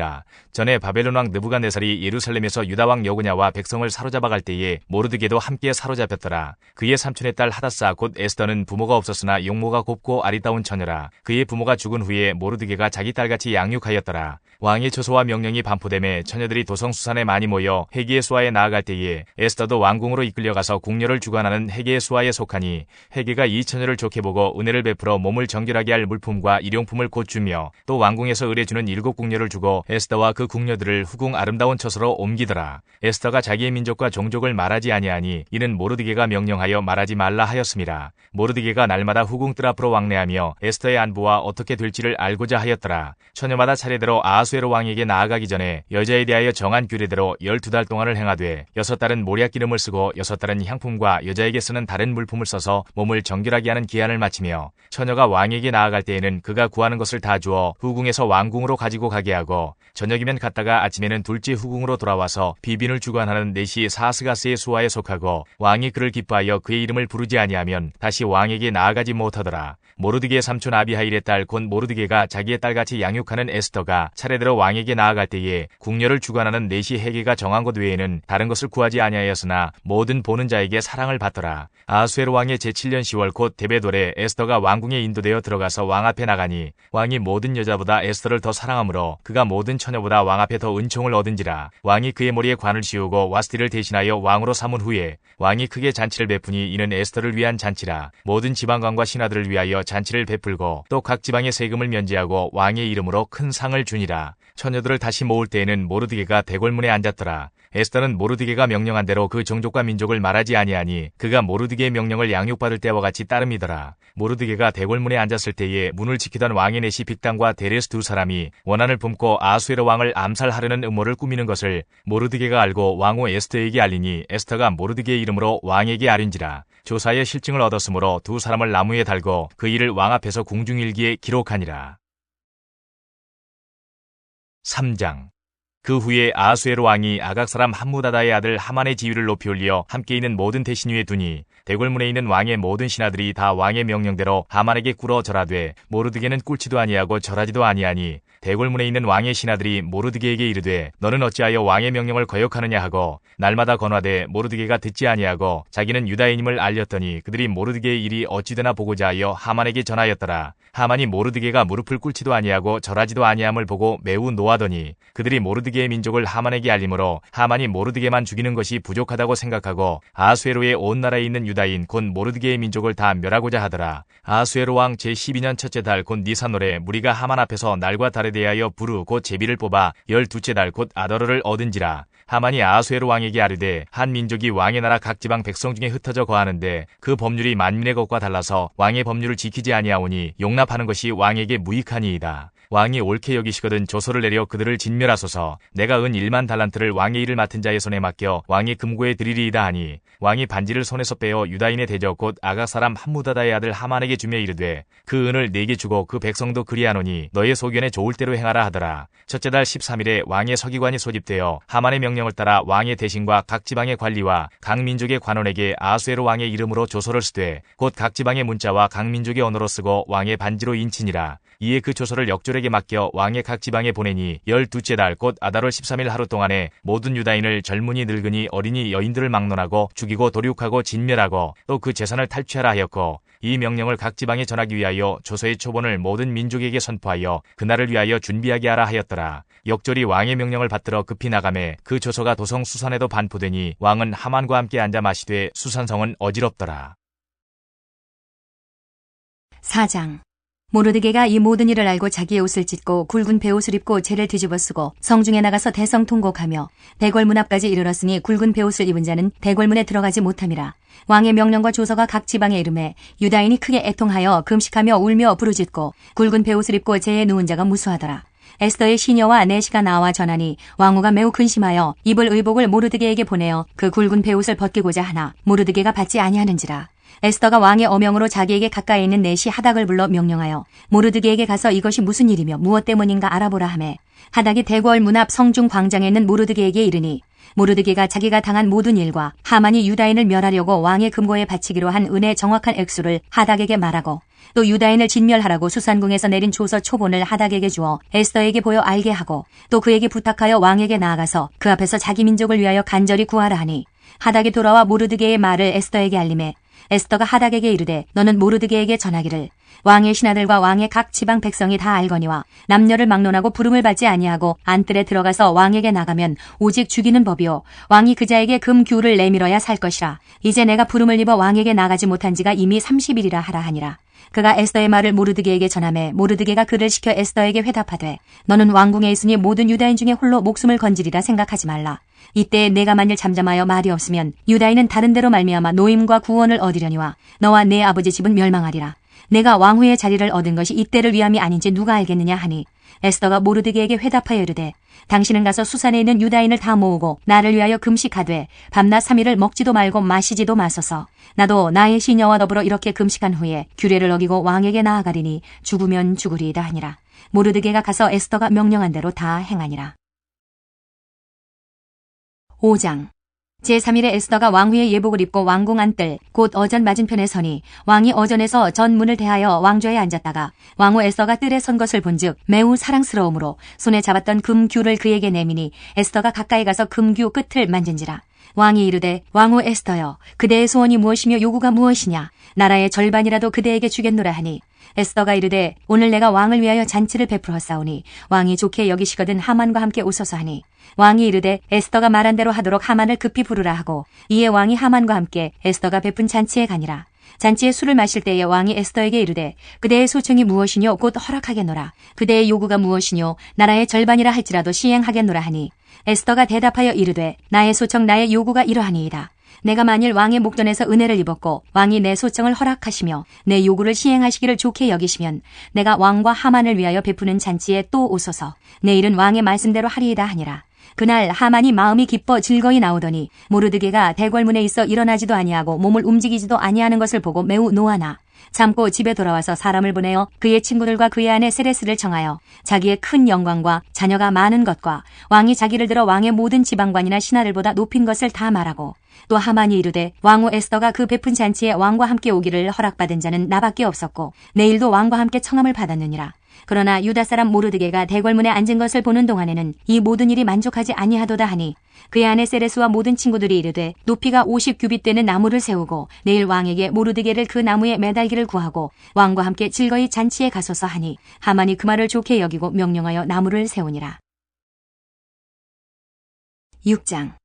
전에 바벨론 왕 느부갓네살이 예루살렘에서 유다 왕 여구냐와 백성을 사로잡아 갈 때에 모르드게도 함께 사로잡혔더라. 그의 삼촌의 딸 하다사 곧 에스더는 부모가 없었으나 용모가 곱고 아리따운 처녀라. 그의 부모가 죽은 후에 모르드게가 자기 딸같이 양육하였더라. 왕의 조서와 명령이 반포되매 처녀들이 도성수산에 많이 모여 헤게의 수하에 나아갈 때에 에스더도 왕궁으로 이끌려가서 궁녀를 주관하는 헤게의 수하에 속하니 헤게가 이 처녀를 좋게 보고 은혜를 베풀어 몸을 정결하게 할 물품과 일용품을 곧 주며 또 왕궁에서 의뢰주는 7궁녀를 주고 에스더와 그 궁녀들을 후궁 아름다운 처소로 옮기더라. 에스더가 자기의 민족과 종족을 말하지 아니하니 이는 모르드게가 명령하여 말하지 말라 하였음이라. 모르드게가 날마다 후궁 뜰 앞으로 왕래하며 에스더의 안부와 어떻게 될지를 알고자 하였더라. 처녀마다 차례대로 아하수에로 왕에게 나아가기 전에 여자에 대하여 정한 규례대로 12달 동안을 행하되 6달은 모략 기름을 쓰고 6달은 향품과 여자에게 쓰는 다른 물품을 써서 몸을 정결하게 하는 기한을 마치며 처녀가 왕에게 나아갈 때에는 그가 구하는 것을 다 주어 후궁에서 왕궁으로 가지고 가게 하고 저녁이면 갔다가 아침에는 둘째 후궁으로 돌아와서 비빈을 주관하는 내시 사스가스의 수하에 속하고 왕이 그를 기뻐하여 그의 이름을 부르지 아니하면 다시 왕에게 나아가지 못하더라. 모르드게의 삼촌 아비하일의 딸 곧 모르드게가 자기의 딸같이 양육하는 에스더가 차례대로 왕에게 나아갈 때에 궁녀를 주관하는 내시 헤게가 정한 것 외에는 다른 것을 구하지 아니하였으나 모든 보는 자에게 사랑을 받더라. 아하수에로 왕의 제7년 10월 곧 데베돌에 에스더가 왕궁에 인도되어 들어가서 왕 앞에 나가니 왕이 모든 여자보다 에스더를 더 사랑하므로 그가 모든 처녀보다 왕 앞에 더 은총을 얻은지라. 왕이 그의 머리에 관을 씌우고 와스티를 대신하여 왕으로 삼은 후에 왕이 크게 잔치를 베푸니 이는 에스더를 위한 잔치라. 모든 지방관과 신하들을 위하여 잔치를 베풀고 또 각 지방의 세금을 면제하고 왕의 이름으로 큰 상을 주니라. 처녀들을 다시 모을 때에는 모르드게가 대궐문에 앉았더라. 에스더는 모르드게가 명령한 대로 그 종족과 민족을 말하지 아니하니 그가 모르드게의 명령을 양육받을 때와 같이 따름이더라. 모르드게가 대궐문에 앉았을 때에 문을 지키던 왕의 내시 빅단과 데레스 두 사람이 원한을 품고 아하수에로 왕을 암살하려는 음모를 꾸미는 것을 모르드게가 알고 왕후 에스더에게 알리니 에스더가 모르드게의 이름으로 왕에게 아뢰니라. 조사의 실증을 얻었으므로 두 사람을 나무에 달고 그 일을 왕 앞에서 궁중일기에 기록하니라. 3장. 그 후에 아하수에로 왕이 아각 사람 함무다다의 아들 하만의 지위를 높이 올려 함께 있는 모든 대신 위에 두니 대궐문에 있는 왕의 모든 신하들이 다 왕의 명령대로 하만에게 꿇어 절하되 모르드게는 꿇지도 아니하고 절하지도 아니하니 대궐문에 있는 왕의 신하들이 모르드게에게 이르되 너는 어찌하여 왕의 명령을 거역하느냐 하고 날마다 건화되 모르드게가 듣지 아니하고 자기는 유다인임을 알렸더니 그들이 모르드게의 일이 어찌되나 보고자 하여 하만에게 전하였더라. 하만이 모르드게가 무릎을 꿇지도 아니하고 절하지도 아니함을 보고 매우 노하더니 그들이 모르드게의 민족을 하만에게 알림으로 하만이 모르드게만 죽이는 것이 부족하다고 생각하고 아하수에로의 온 나라에 있는 유다인 곧 모르드게의 민족을 다 멸하고자 하더라. 아하수에로 왕 제12년 첫째 달 곧 니산월에 무리가 하만 앞에서 날과 달에 대하여 부르 곧 제비를 뽑아 12째 달 곧 아더러를 얻은지라. 하만이 아하수에로 왕에게 아뢰되 한 민족이 왕의 나라 각 지방 백성 중에 흩어져 거하는데 그 법률이 만민의 것과 달라서 왕의 법률을 지키지 아니하오니 용납하는 것이 왕에게 무익하니이다. 왕이 옳게 여기시거든 조서를 내려 그들을 진멸하소서. 내가 은 1만 달란트를 왕의 일을 맡은 자의 손에 맡겨 왕의 금고에 드리리이다 하니 왕이 반지를 손에서 빼어 유다인의 대적 곧 아각 사람 함무다다의 아들 하만에게 주며 이르되 그 은을 내게 주고 그 백성도 그리하노니 너의 소견에 좋을 대로 행하라 하더라. 첫째 달 13일에 왕의 서기관이 소집되어 하만의 명령을 따라 왕의 대신과 각 지방의 관리와 각 민족의 관원에게 아하수에로 왕의 이름으로 조서를 쓰되 곧 각 지방의 문자와 각 민족의 언어로 쓰고 왕의 반지로 인치니라. 이에 그 조서를 역졸에게 맡겨 왕의 각 지방에 보내니 12째 달 곧 아달월 13일 하루 동안에 모든 유다인을 젊은이 늙은이 어린이 여인들을 막론하고 죽이고 도륙하고 진멸하고 또 그 재산을 탈취하라 하였고 이 명령을 각 지방에 전하기 위하여 조서의 초본을 모든 민족에게 선포하여 그날을 위하여 준비하게 하라 하였더라. 역졸이 왕의 명령을 받들어 급히 나가매 그 조서가 도성 수산에도 반포되니 왕은 하만과 함께 앉아 마시되 수산성은 어지럽더라. 4장. 모르드게가 이 모든 일을 알고 자기의 옷을 찢고 굵은 베옷을 입고 재를 뒤집어 쓰고 성중에 나가서 대성통곡하며 대궐문 앞까지 이르렀으니 굵은 베옷을 입은 자는 대궐문에 들어가지 못함이라. 왕의 명령과 조서가 각 지방에 이름에 유다인이 크게 애통하여 금식하며 울며 부르짖고 굵은 베옷을 입고 재에 누운 자가 무수하더라. 에스더의 시녀와 내시가 나와 전하니 왕후가 매우 근심하여 입을 의복을 모르드게에게 보내어 그 굵은 베옷을 벗기고자 하나 모르드게가 받지 아니하는지라. 에스더가 왕의 어명으로 자기에게 가까이 있는 내시 하닥을 불러 명령하여 모르드게에게 가서 이것이 무슨 일이며 무엇 때문인가 알아보라 하매 하닥이 대궐 문 앞 성중 광장에 있는 모르드게에게 이르니 모르드게가 자기가 당한 모든 일과 하만이 유다인을 멸하려고 왕의 금고에 바치기로 한 은의 정확한 액수를 하닥에게 말하고 또 유다인을 진멸하라고 수산궁에서 내린 조서 초본을 하닥에게 주어 에스더에게 보여 알게 하고 또 그에게 부탁하여 왕에게 나아가서 그 앞에서 자기 민족을 위하여 간절히 구하라 하니 하닥이 돌아와 모르드게의 말을 에스더에게 알림해 에스더가 하닥에게 이르되 너는 모르드게에게 전하기를 왕의 신하들과 왕의 각 지방 백성이 다 알거니와 남녀를 막론하고 부름을 받지 아니하고 안뜰에 들어가서 왕에게 나가면 오직 죽이는 법이요 왕이 그자에게 금규를 내밀어야 살 것이라. 이제 내가 부름을 입어 왕에게 나가지 못한 지가 이미 30일이라 하라 하니라. 그가 에스더의 말을 모르드게에게 전하매 모르드게가 그를 시켜 에스더에게 회답하되 너는 왕궁에 있으니 모든 유다인 중에 홀로 목숨을 건지리라 생각하지 말라. 이때 내가 만일 잠잠하여 말이 없으면 유다인은 다른 데로 말미암아 노임과 구원을 얻으려니와 너와 내 아버지 집은 멸망하리라. 내가 왕후의 자리를 얻은 것이 이때를 위함이 아닌지 누가 알겠느냐 하니 에스더가 모르드게에게 회답하여 이르되 당신은 가서 수산에 있는 유다인을 다 모으고 나를 위하여 금식하되 밤낮 3일을 먹지도 말고 마시지도 마소서. 나도 나의 시녀와 더불어 이렇게 금식한 후에 규례를 어기고 왕에게 나아가리니 죽으면 죽으리이다 하니라. 모르드게가 가서 에스더가 명령한 대로 다 행하니라. 5장. 제3일에 에스더가 왕후의 예복을 입고 왕궁 안뜰 곧 어전 맞은편에 서니 왕이 어전에서 전문을 대하여 왕좌에 앉았다가 왕후 에스더가 뜰에 선 것을 본즉 매우 사랑스러움으로 손에 잡았던 금규를 그에게 내미니 에스더가 가까이 가서 금규 끝을 만진지라. 왕이 이르되 왕후 에스더여 그대의 소원이 무엇이며 요구가 무엇이냐 나라의 절반이라도 그대에게 주겠노라 하니 에스더가 이르되 오늘 내가 왕을 위하여 잔치를 베풀었사오니 왕이 좋게 여기시거든 하만과 함께 오소서 하니 왕이 이르되 에스더가 말한 대로 하도록 하만을 급히 부르라 하고 이에 왕이 하만과 함께 에스더가 베푼 잔치에 가니라. 잔치에 술을 마실 때에 왕이 에스더에게 이르되 그대의 소청이 무엇이뇨 곧 허락하겠노라. 그대의 요구가 무엇이뇨 나라의 절반이라 할지라도 시행하겠노라 하니 에스더가 대답하여 이르되 나의 소청 나의 요구가 이러하니이다. 내가 만일 왕의 목전에서 은혜를 입었고 왕이 내 소청을 허락하시며 내 요구를 시행하시기를 좋게 여기시면 내가 왕과 하만을 위하여 베푸는 잔치에 또 오소서. 내일은 왕의 말씀대로 하리이다 하니라. 그날 하만이 마음이 기뻐 즐거이 나오더니 모르드게가 대궐문에 있어 일어나지도 아니하고 몸을 움직이지도 아니하는 것을 보고 매우 노하나 참고 집에 돌아와서 사람을 보내어 그의 친구들과 그의 아내 세레스를 청하여 자기의 큰 영광과 자녀가 많은 것과 왕이 자기를 들어 왕의 모든 지방관이나 신하들보다 높인 것을 다 말하고 또 하만이 이르되 왕후 에스더가 그 베푼 잔치에 왕과 함께 오기를 허락받은 자는 나밖에 없었고 내일도 왕과 함께 청함을 받았느니라. 그러나 유다 사람 모르드게가 대궐문에 앉은 것을 보는 동안에는 이 모든 일이 만족하지 아니하도다 하니 그의 아내 세레스와 모든 친구들이 이르되 높이가 50규빗 되는 나무를 세우고 내일 왕에게 모르드게를 그 나무에 매달기를 구하고 왕과 함께 즐거이 잔치에 가소서 하니 하만이 그 말을 좋게 여기고 명령하여 나무를 세우니라. 6장.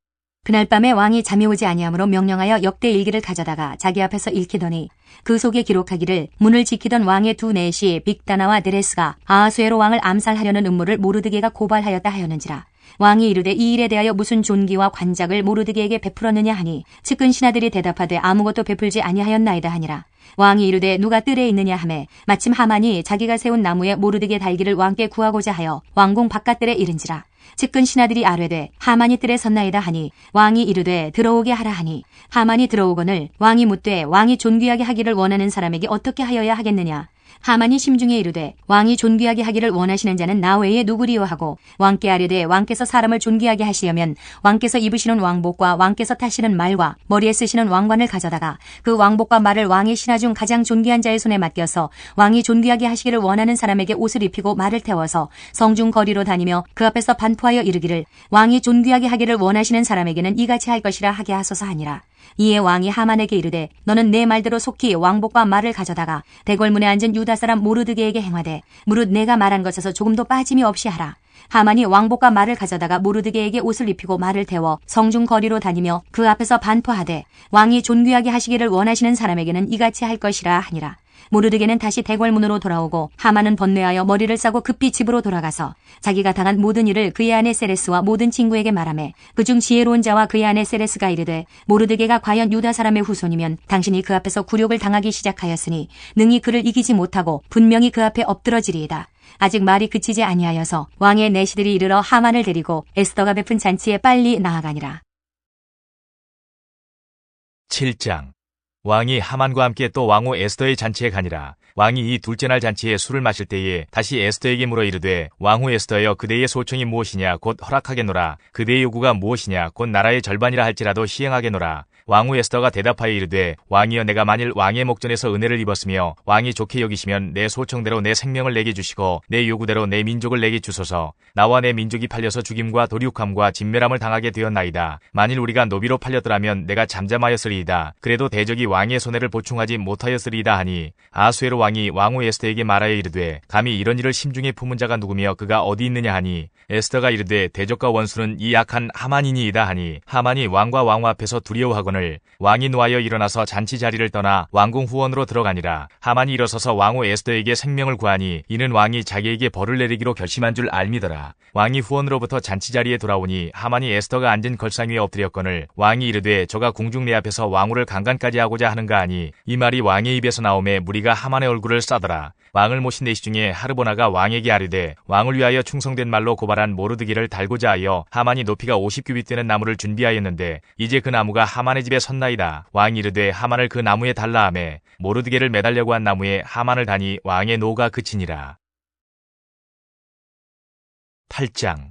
그날 밤에 왕이 잠이 오지 아니하므로 명령하여 역대 일기를 가져다가 자기 앞에서 읽히더니 그 속에 기록하기를 문을 지키던 왕의 두 내시 빅다나와 데레스가 아하수에로 왕을 암살하려는 음모를 모르드게가 고발하였다 하였는지라. 왕이 이르되 이 일에 대하여 무슨 존귀와 관작을 모르드게에게 베풀었느냐 하니 측근 신하들이 대답하되 아무것도 베풀지 아니하였나이다 하니라. 왕이 이르되 누가 뜰에 있느냐 하매 마침 하만이 자기가 세운 나무에 모르드게 달기를 왕께 구하고자 하여 왕궁 바깥뜰에 이른지라. 측근 신하들이 아뢰되 하만이 뜰에 섰나이다 하니 왕이 이르되 들어오게 하라 하니 하만이 들어오거늘 왕이 묻되 왕이 존귀하게 하기를 원하는 사람에게 어떻게 하여야 하겠느냐. 하만이 심중에 이르되 왕이 존귀하게 하기를 원하시는 자는 나 외에 누구리요 하고 왕께 아뢰되 왕께서 사람을 존귀하게 하시려면 왕께서 입으시는 왕복과 왕께서 타시는 말과 머리에 쓰시는 왕관을 가져다가 그 왕복과 말을 왕의 신하 중 가장 존귀한 자의 손에 맡겨서 왕이 존귀하게 하시기를 원하는 사람에게 옷을 입히고 말을 태워서 성중 거리로 다니며 그 앞에서 반포하여 이르기를 왕이 존귀하게 하기를 원하시는 사람에게는 이같이 할 것이라 하게 하소서 하니라. 이에 왕이 하만에게 이르되 너는 내 말대로 속히 왕복과 말을 가져다가 대궐문에 앉은 유다 사람 모르드게에게 행하되 무릇 내가 말한 것에서 조금도 빠짐이 없이 하라. 하만이 왕복과 말을 가져다가 모르드게에게 옷을 입히고 말을 태워 성중 거리로 다니며 그 앞에서 반포하되 왕이 존귀하게 하시기를 원하시는 사람에게는 이같이 할 것이라 하니라. 모르드게는 다시 대궐문으로 돌아오고 하만은 번뇌하여 머리를 싸고 급히 집으로 돌아가서 자기가 당한 모든 일을 그의 아내 세레스와 모든 친구에게 말하매 그중 지혜로운 자와 그의 아내 세레스가 이르되 모르드게가 과연 유다 사람의 후손이면 당신이 그 앞에서 굴욕을 당하기 시작하였으니 능히 그를 이기지 못하고 분명히 그 앞에 엎드러지리이다. 아직 말이 그치지 아니하여서 왕의 내시들이 이르러 하만을 데리고 에스더가 베푼 잔치에 빨리 나아가니라. 7장. 왕이 하만과 함께 또 왕후 에스더의 잔치에 가니라. 왕이 이 둘째 날 잔치에 술을 마실 때에 다시 에스더에게 물어 이르되 왕후 에스더여 그대의 소청이 무엇이냐 곧 허락하겠노라. 그대의 요구가 무엇이냐 곧 나라의 절반이라 할지라도 시행하겠노라. 왕후 에스더가 대답하여 이르되 왕이여 내가 만일 왕의 목전에서 은혜를 입었으며 왕이 좋게 여기시면 내 소청대로 내 생명을 내게 주시고 내 요구대로 내 민족을 내게 주소서. 나와 내 민족이 팔려서 죽임과 도륙함과 진멸함을 당하게 되었나이다. 만일 우리가 노비로 팔렸더라면 내가 잠잠하였으리이다. 그래도 대적이 왕의 손해를 보충하지 못하였으리이다 하니 아하수에로 왕이 왕후 에스더에게 말하여 이르되 감히 이런 일을 심중에 품은 자가 누구며 그가 어디 있느냐 하니 에스더가 이르되 대적과 원수는 이 약한 하만이니이다 하니 하만이 왕과 왕후 앞에서 두려워하거늘 왕이 노하여 일어나서 잔치 자리를 떠나 왕궁 후원으로 들어가니라. 하만이 일어서서 왕후 에스더에게 생명을 구하니 이는 왕이 자기에게 벌을 내리기로 결심한 줄 알미더라. 왕이 후원으로부터 잔치 자리에 돌아오니 하만이 에스더가 앉은 걸상 위에 엎드렸거늘 왕이 이르되 저가 궁중 내 앞에서 왕후를 강간까지 하고자 하는가 하니 이 말이 왕의 입에서 나오매 무리가 하만의 얼굴을 싸더라. 왕을 모신 내시 중에 하르보나가 왕에게 아뢰되 왕을 위하여 충성된 말로 고발한 모르드게를 달고자 하여 하만이 높이가 50규빗 되는 나무를 준비하였는데 이제 그 나무가 하만의 집에 섰나이다. 왕이 이르되 하만을 그 나무에 달라 하매 모르드게를 매달려고 한 나무에 하만을 다니 왕의 노가 그치니라. 8장.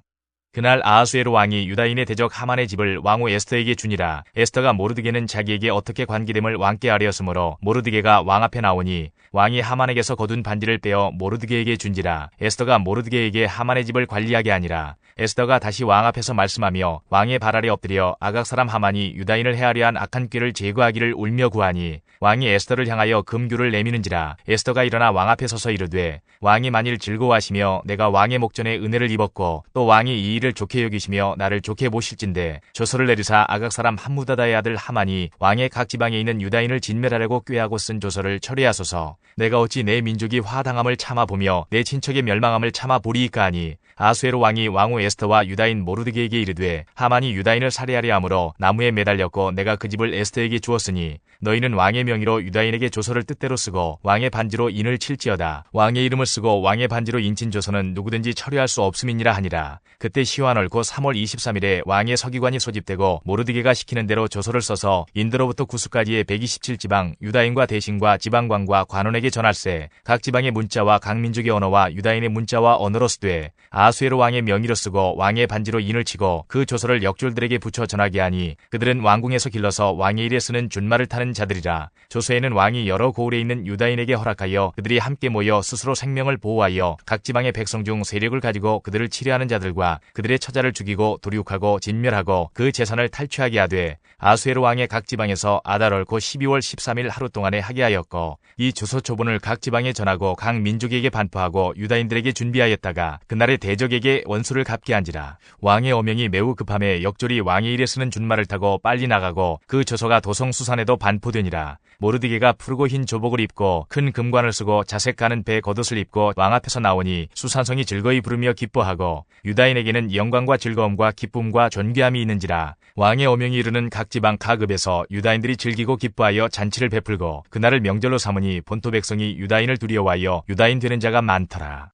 그날 아하수에로 왕이 유다인의 대적 하만의 집을 왕후 에스더에게 주니라. 에스더가 모르드게는 자기에게 어떻게 관계됨을 왕께 아뢰었으므로 모르드게가 왕 앞에 나오니 왕이 하만에게서 거둔 반지를 빼어 모르드게에게 준지라. 에스더가 모르드게에게 하만의 집을 관리하게 하니라. 에스더가 다시 왕 앞에서 말씀하며 왕의 발 아래 엎드려 아각 사람 하만이 유다인을 해하려 한 악한 꾀를 제거하기를 울며 구하니 왕이 에스더를 향하여 금규를 내미는지라. 에스더가 일어나 왕 앞에 서서 이르되 왕이 만일 즐거워하시며 내가 왕의 목전에 은혜를 입었고 또 왕이 이 일을 좋게 여기시며 나를 좋게 보실진대 조서를 내리사 아각 사람 함무다다의 아들 하만이 왕의 각 지방에 있는 유다인을 진멸하려고 꾀하고 쓴 조서를 철회하소서. 내가 어찌 내 민족이 화당함을 참아보며 내 친척의 멸망함을 참아보리이까 하니 아하수에로 왕이 왕후 에스더와 유다인 모르드게에게 이르되 하만이 유다인을 살해하려 함으로 나무에 매달렸고 내가 그 집을 에스더에게 주었으니 너희는 왕의 명의로 유다인에게 조서를 뜻대로 쓰고 왕의 반지로 인을 칠지어다. 왕의 이름을 쓰고 왕의 반지로 인친 조서는 누구든지 철회할 수 없음이니라 하니라. 그때 시환월 곧 3월 23일에 왕의 서기관이 소집되고 모르드게가 시키는 대로 조서를 써서 인도로부터 구스까지의 127지방 유다인과 대신과 지방관과 관원에게 전할세. 각 지방의 문자와 각 민족의 언어와 유다인의 문자와 언어로 쓰되 아하수에로 왕의 명의로 쓰고 왕의 반지로 인을 치고 그 조서를 역졸들에게 붙여 전하게 하니 그들은 왕궁에서 길러서 왕의 일에 쓰는 준말을 타는 자들이라. 조서에는 왕이 여러 고을에 있는 유다인에게 허락하여 그들이 함께 모여 스스로 생명을 보호하여 각 지방의 백성 중 세력을 가지고 그들을 치려하는 자들과 그들의 처자를 죽이고 도륙하고 진멸하고 그 재산을 탈취하게 하되 아하수에로 왕의 각 지방에서 아달월 곧 12월 13일 하루 동안에 하게 하였고 이 조서 초본을 각 지방에 전하고 각 민족에게 반포하고 유다인들에게 준비하였다가 그날의 대적에게 원수를 갚게 한지라. 왕의 어명이 매우 급함에 역졸이 왕의 일에 쓰는 준말을 타고 빨리 나가고 그 조서가 도성 수산에도 반포되니라. 모르드게가 푸르고 흰 조복을 입고 큰 금관을 쓰고 자색 가는 배 겉옷을 입고 왕 앞에서 나오니 수산성이 즐거이 부르며 기뻐하고 유다인에게는 영광과 즐거움과 기쁨과 존귀함이 있는지라. 왕의 어명이 이르는 각 지방 각 읍에서 유다인들이 즐기고 기뻐하여 잔치를 베풀고 그날을 명절로 삼으니 본토 백성이 유다인을 두려워하여 유다인 되는 자가 많더라.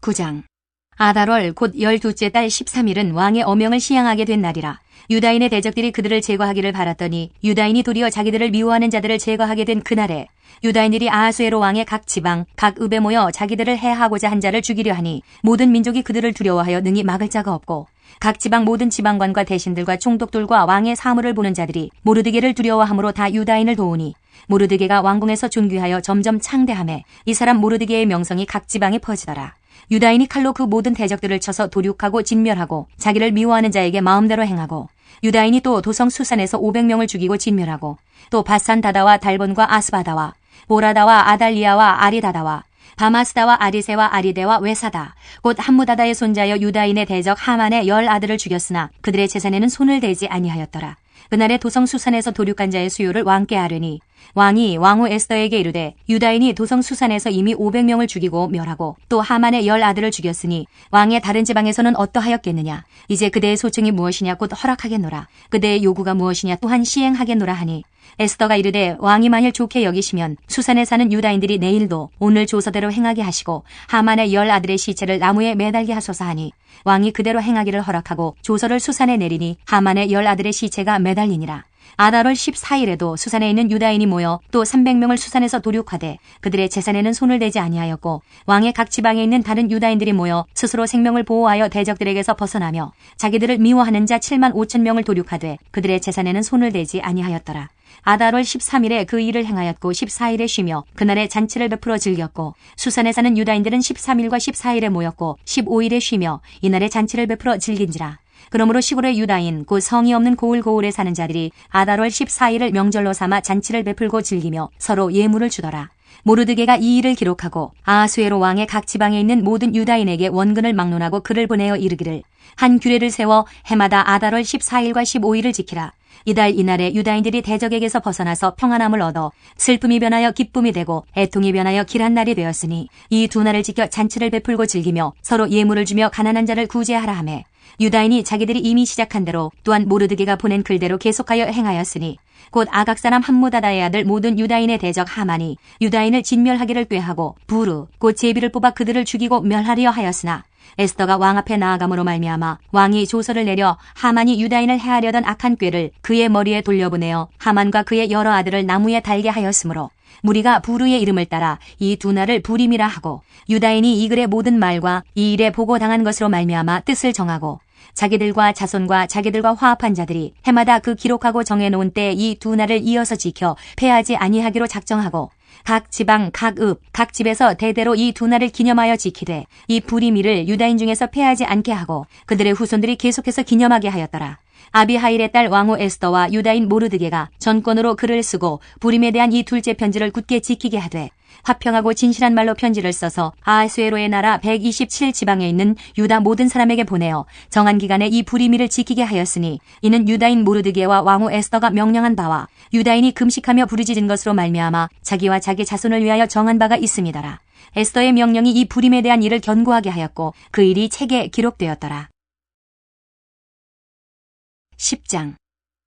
9장. 아달월 곧 12째 달 13일은 왕의 어명을 시행하게 된 날이라. 유다인의 대적들이 그들을 제거하기를 바랐더니 유다인이 도리어 자기들을 미워하는 자들을 제거하게 된 그날에 유다인들이 아하수에로 왕의 각 지방 각 읍에 모여 자기들을 해하고자 한 자를 죽이려 하니 모든 민족이 그들을 두려워하여 능히 막을 자가 없고 각 지방 모든 지방관과 대신들과 총독들과 왕의 사물을 보는 자들이 모르드게를 두려워함으로 다 유다인을 도우니 모르드게가 왕궁에서 존귀하여 점점 창대하매 이 사람 모르드게의 명성이 각 지방에 퍼지더라. 유다인이 칼로 그 모든 대적들을 쳐서 도륙하고 진멸하고 자기를 미워하는 자에게 마음대로 행하고 유다인이 또 도성 수산에서 500명을 죽이고 진멸하고 또 바산 다다와 달본과 아스바다와 보라다와 아달리아와 아리다다와 바마스다와 아리세와 아리데와 외사다 곧 함무다다의 손자여 유다인의 대적 하만의 10 아들을 죽였으나 그들의 재산에는 손을 대지 아니하였더라. 그날에 도성 수산에서 도륙한 자의 수요를 왕께 아뢰니 왕이 왕후 에스더에게 이르되 유다인이 도성 수산에서 이미 500명을 죽이고 멸하고 또 하만의 10 아들을 죽였으니 왕의 다른 지방에서는 어떠하였겠느냐. 이제 그대의 소청이 무엇이냐 곧 허락하겠노라. 그대의 요구가 무엇이냐 또한 시행하겠노라 하니 에스더가 이르되 왕이 만일 좋게 여기시면 수산에 사는 유다인들이 내일도 오늘 조서대로 행하게 하시고 하만의 10 아들의 시체를 나무에 매달게 하소서 하니 왕이 그대로 행하기를 허락하고 조서를 수산에 내리니 하만의 10 아들의 시체가 매달리니라. 아달월 14일에도 수산에 있는 유다인이 모여 또 300명을 수산에서 도륙하되 그들의 재산에는 손을 대지 아니하였고 왕의 각 지방에 있는 다른 유다인들이 모여 스스로 생명을 보호하여 대적들에게서 벗어나며 자기들을 미워하는 자 7만 5천 명을 도륙하되 그들의 재산에는 손을 대지 아니하였더라. 아달월 13일에 그 일을 행하였고 14일에 쉬며 그날에 잔치를 베풀어 즐겼고 수산에 사는 유다인들은 13일과 14일에 모였고 15일에 쉬며 이날에 잔치를 베풀어 즐긴지라. 그러므로 시골의 유다인 곧 성이 없는 고을고을에 사는 자들이 아달월 14일을 명절로 삼아 잔치를 베풀고 즐기며 서로 예물을 주더라. 모르드게가 이 일을 기록하고 아하수에로 왕의 각 지방에 있는 모든 유다인에게 원근을 막론하고 글을 보내어 이르기를 한 규례를 세워 해마다 아달월 14일과 15일을 지키라. 이달 이날에 유다인들이 대적에게서 벗어나서 평안함을 얻어 슬픔이 변하여 기쁨이 되고 애통이 변하여 길한 날이 되었으니 이 두 날을 지켜 잔치를 베풀고 즐기며 서로 예물을 주며 가난한 자를 구제하라 하매 유다인이 자기들이 이미 시작한 대로 또한 모르드게가 보낸 글대로 계속하여 행하였으니 곧 아각 사람 함무다다의 아들 모든 유다인의 대적 하만이 유다인을 진멸하기를 꾀하고 부르 곧 제비를 뽑아 그들을 죽이고 멸하려 하였으나 에스더가 왕 앞에 나아감으로 말미암아 왕이 조서를 내려 하만이 유다인을 해하려던 악한 꾀를 그의 머리에 돌려보내어 하만과 그의 여러 아들을 나무에 달게 하였으므로 무리가 부르의 이름을 따라 이 두 날을 부림이라 하고 유다인이 이 글의 모든 말과 이 일에 보고당한 것으로 말미암아 뜻을 정하고 자기들과 자손과 자기들과 화합한 자들이 해마다 그 기록하고 정해놓은 때 이 두 날을 이어서 지켜 패하지 아니하기로 작정하고 각 지방, 각 읍, 각 집에서 대대로 이 두 날을 기념하여 지키되 이 부림일을 유다인 중에서 패하지 않게 하고 그들의 후손들이 계속해서 기념하게 하였더라. 아비하일의 딸 왕후 에스더와 유다인 모르드게가 전권으로 글을 쓰고 부림에 대한 이 둘째 편지를 굳게 지키게 하되 화평하고 진실한 말로 편지를 써서 아하수에로의 나라 127지방에 있는 유다 모든 사람에게 보내어 정한 기간에 이 부림일을 지키게 하였으니 이는 유다인 모르드게와 왕후 에스더가 명령한 바와 유다인이 금식하며 부르짖은 것으로 말미암아 자기와 자기 자손을 위하여 정한 바가 있음이더라. 에스더의 명령이 이 부림에 대한 일을 견고하게 하였고 그 일이 책에 기록되었더라. 10장.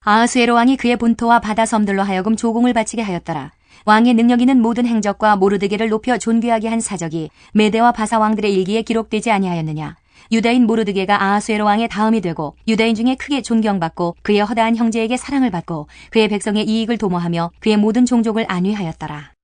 아하수에로 왕이 그의 본토와 바다 섬들로 하여금 조공을 바치게 하였더라. 왕의 능력 있는 모든 행적과 모르드게를 높여 존귀하게 한 사적이 메대와 바사 왕들의 일기에 기록되지 아니하였느냐. 유다인 모르드게가 아하수에로 왕의 다음이 되고 유다인 중에 크게 존경받고 그의 허다한 형제에게 사랑을 받고 그의 백성의 이익을 도모하며 그의 모든 종족을 안위하였더라.